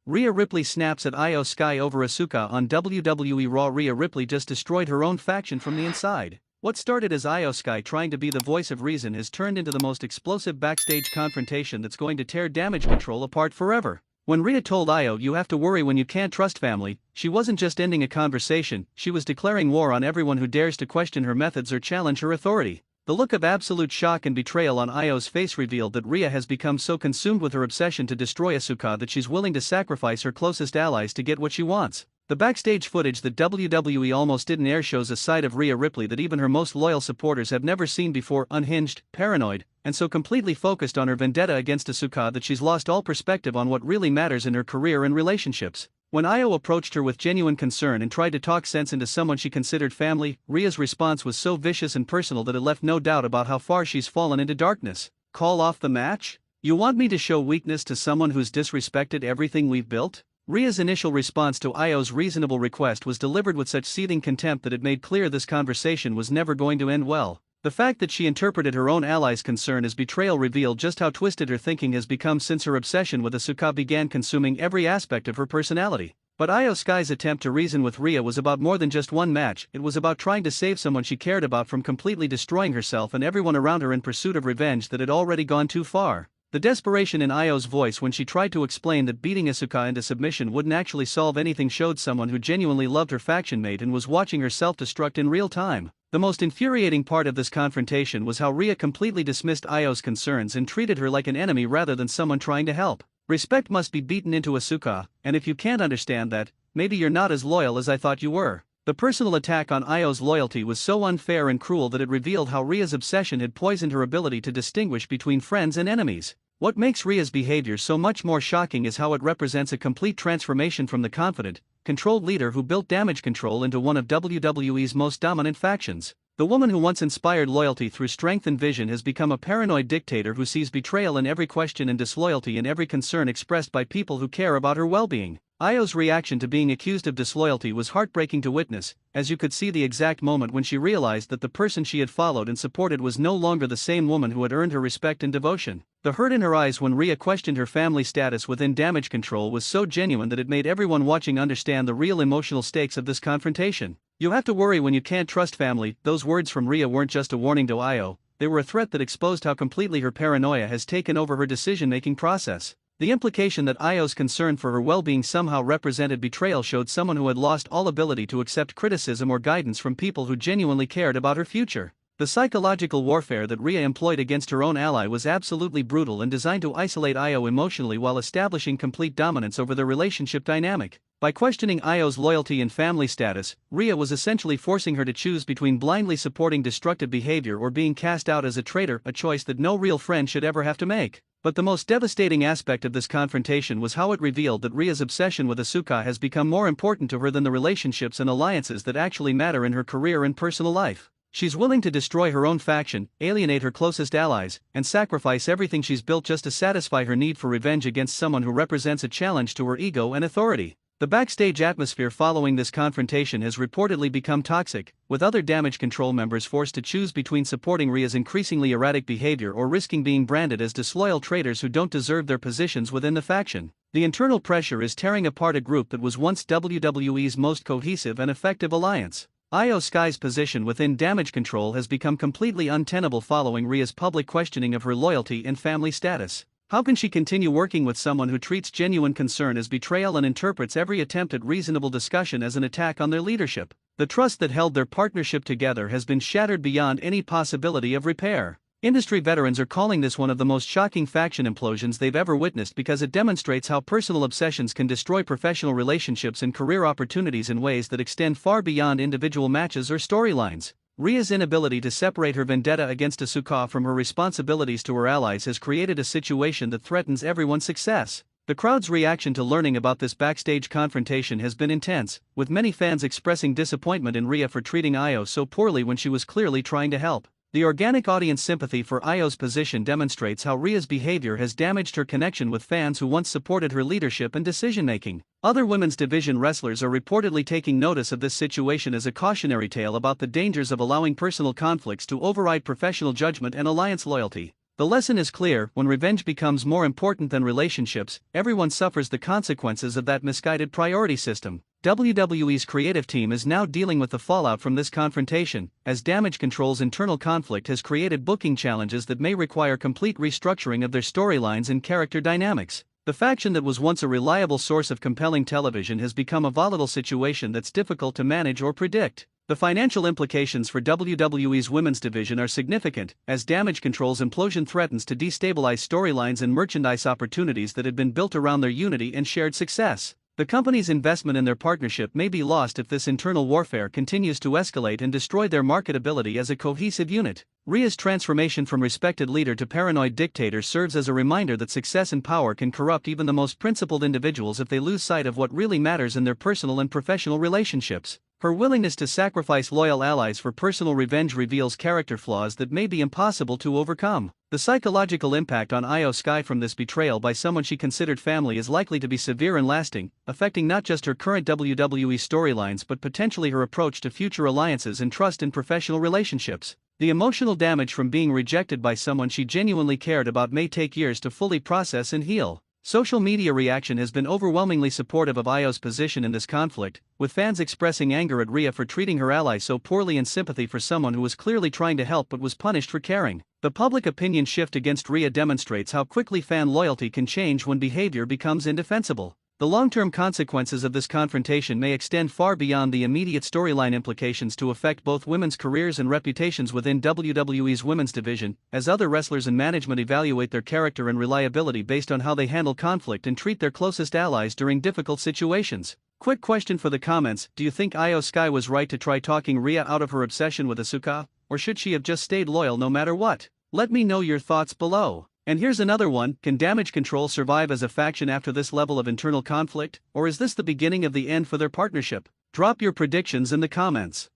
Rhea Ripley snaps at IYO SKY over Asuka on WWE RAW. Rhea Ripley just destroyed her own faction from the inside. What started as IYO SKY trying to be the voice of reason has turned into the most explosive backstage confrontation that's going to tear Damage Control apart forever. When Rhea told IYO you have to worry when you can't trust family, she wasn't just ending a conversation, she was declaring war on everyone who dares to question her methods or challenge her authority. The look of absolute shock and betrayal on IYO's face revealed that Rhea has become so consumed with her obsession to destroy Asuka that she's willing to sacrifice her closest allies to get what she wants. The backstage footage that WWE almost didn't air shows a side of Rhea Ripley that even her most loyal supporters have never seen before: unhinged, paranoid, and so completely focused on her vendetta against Asuka that she's lost all perspective on what really matters in her career and relationships. When IYO approached her with genuine concern and tried to talk sense into someone she considered family, Rhea's response was so vicious and personal that it left no doubt about how far she's fallen into darkness. Call off the match? You want me to show weakness to someone who's disrespected everything we've built? Rhea's initial response to IYO's reasonable request was delivered with such seething contempt that it made clear this conversation was never going to end well. The fact that she interpreted her own ally's concern as betrayal revealed just how twisted her thinking has become since her obsession with Asuka began consuming every aspect of her personality. But IYO SKY's attempt to reason with Rhea was about more than just one match. It was about trying to save someone she cared about from completely destroying herself and everyone around her in pursuit of revenge that had already gone too far. The desperation in IYO's voice when she tried to explain that beating Asuka into submission wouldn't actually solve anything showed someone who genuinely loved her faction mate and was watching her self-destruct in real time. The most infuriating part of this confrontation was how Rhea completely dismissed IYO's concerns and treated her like an enemy rather than someone trying to help. Respect must be beaten into Asuka, and if you can't understand that, maybe you're not as loyal as I thought you were. The personal attack on IYO's loyalty was so unfair and cruel that it revealed how Rhea's obsession had poisoned her ability to distinguish between friends and enemies. What makes Rhea's behavior so much more shocking is how it represents a complete transformation from the confident, controlled leader who built Damage Control into one of WWE's most dominant factions. The woman who once inspired loyalty through strength and vision has become a paranoid dictator who sees betrayal in every question and disloyalty in every concern expressed by people who care about her well-being. IYO's reaction to being accused of disloyalty was heartbreaking to witness, as you could see the exact moment when she realized that the person she had followed and supported was no longer the same woman who had earned her respect and devotion. The hurt in her eyes when Rhea questioned her family status within Damage Control was so genuine that it made everyone watching understand the real emotional stakes of this confrontation. You have to worry when you can't trust family. Those words from Rhea weren't just a warning to IYO, they were a threat that exposed how completely her paranoia has taken over her decision-making process. The implication that IYO's concern for her well-being somehow represented betrayal showed someone who had lost all ability to accept criticism or guidance from people who genuinely cared about her future. The psychological warfare that Rhea employed against her own ally was absolutely brutal and designed to isolate IYO emotionally while establishing complete dominance over their relationship dynamic. By questioning IYO's loyalty and family status, Rhea was essentially forcing her to choose between blindly supporting destructive behavior or being cast out as a traitor, a choice that no real friend should ever have to make. But the most devastating aspect of this confrontation was how it revealed that Rhea's obsession with Asuka has become more important to her than the relationships and alliances that actually matter in her career and personal life. She's willing to destroy her own faction, alienate her closest allies, and sacrifice everything she's built just to satisfy her need for revenge against someone who represents a challenge to her ego and authority. The backstage atmosphere following this confrontation has reportedly become toxic, with other Damage Control members forced to choose between supporting Rhea's increasingly erratic behavior or risking being branded as disloyal traitors who don't deserve their positions within the faction. The internal pressure is tearing apart a group that was once WWE's most cohesive and effective alliance. IYO SKY's position within Damage Control has become completely untenable following Rhea's public questioning of her loyalty and family status. How can she continue working with someone who treats genuine concern as betrayal and interprets every attempt at reasonable discussion as an attack on their leadership? The trust that held their partnership together has been shattered beyond any possibility of repair. Industry veterans are calling this one of the most shocking faction implosions they've ever witnessed because it demonstrates how personal obsessions can destroy professional relationships and career opportunities in ways that extend far beyond individual matches or storylines. Rhea's inability to separate her vendetta against Asuka from her responsibilities to her allies has created a situation that threatens everyone's success. The crowd's reaction to learning about this backstage confrontation has been intense, with many fans expressing disappointment in Rhea for treating IYO so poorly when she was clearly trying to help. The organic audience sympathy for IYO's position demonstrates how Rhea's behavior has damaged her connection with fans who once supported her leadership and decision-making. Other women's division wrestlers are reportedly taking notice of this situation as a cautionary tale about the dangers of allowing personal conflicts to override professional judgment and alliance loyalty. The lesson is clear: when revenge becomes more important than relationships, everyone suffers the consequences of that misguided priority system. WWE's creative team is now dealing with the fallout from this confrontation, as Damage Control's internal conflict has created booking challenges that may require complete restructuring of their storylines and character dynamics. The faction that was once a reliable source of compelling television has become a volatile situation that's difficult to manage or predict. The financial implications for WWE's women's division are significant, as Damage Control's implosion threatens to destabilize storylines and merchandise opportunities that had been built around their unity and shared success. The company's investment in their partnership may be lost if this internal warfare continues to escalate and destroy their marketability as a cohesive unit. Rhea's transformation from respected leader to paranoid dictator serves as a reminder that success and power can corrupt even the most principled individuals if they lose sight of what really matters in their personal and professional relationships. Her willingness to sacrifice loyal allies for personal revenge reveals character flaws that may be impossible to overcome. The psychological impact on IYO SKY from this betrayal by someone she considered family is likely to be severe and lasting, affecting not just her current WWE storylines but potentially her approach to future alliances and trust in professional relationships. The emotional damage from being rejected by someone she genuinely cared about may take years to fully process and heal. Social media reaction has been overwhelmingly supportive of IYO's position in this conflict, with fans expressing anger at Rhea for treating her ally so poorly and sympathy for someone who was clearly trying to help but was punished for caring. The public opinion shift against Rhea demonstrates how quickly fan loyalty can change when behavior becomes indefensible. The long-term consequences of this confrontation may extend far beyond the immediate storyline implications to affect both women's careers and reputations within WWE's women's division, as other wrestlers and management evaluate their character and reliability based on how they handle conflict and treat their closest allies during difficult situations. Quick question for the comments: do you think IYO SKY was right to try talking Rhea out of her obsession with Asuka, or should she have just stayed loyal no matter what? Let me know your thoughts below. And here's another one: can Damage Control survive as a faction after this level of internal conflict, or is this the beginning of the end for their partnership? Drop your predictions in the comments.